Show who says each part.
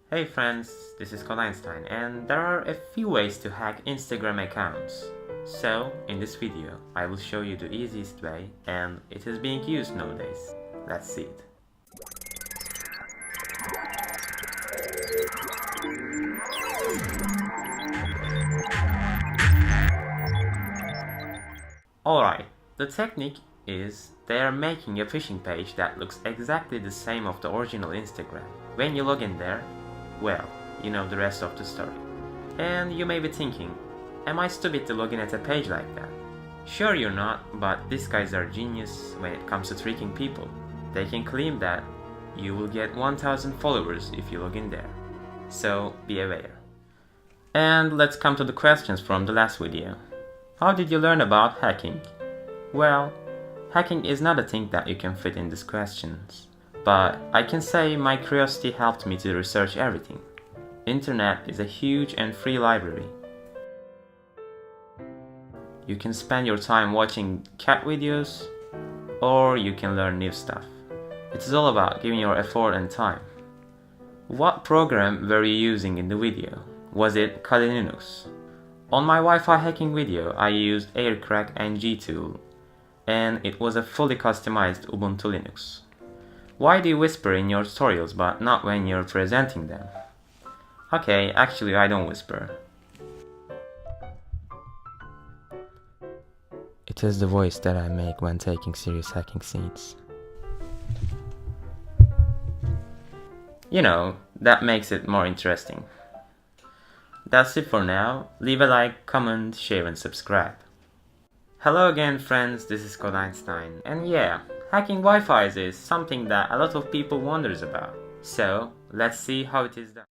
Speaker 1: Hey friends, this is Code Einstein, and there are a few ways to hack Instagram accounts. So, in this video, I will show you the easiest way, and it is being used nowadays. Let's see it. Alright, the technique is they are making a phishing page that looks exactly the same of the original Instagram. When you log in there, well, you know the rest of the story. And you may be thinking, am I stupid to log in at a page like that? Sure you're not, but these guys are genius when it comes to tricking people. They can claim that you will get 1000 followers if you log in there. So be aware. And let's come to the questions from the last video. How did you learn about hacking? Well, hacking is not a thing that you can fit in these questions. But I can say my curiosity helped me to research everything. Internet is a huge and free library. You can spend your time watching cat videos, or you can learn new stuff. It is all about giving your effort and time. What program were you using in the video? Was it Kali Linux? On my Wi-Fi hacking video, I used Aircrack and Gtool, and it was a fully customized Ubuntu Linux. Why do you whisper in your tutorials but not when you're presenting them? Okay, actually I don't whisper. It is the voice that I make when taking serious hacking scenes. You know, that makes it more interesting. That's it for now. Leave a like, comment, share and subscribe. Hello again friends, this is Code Einstein, and yeah, hacking Wi-Fi is something that a lot of people wonders about. So, let's see how it is done.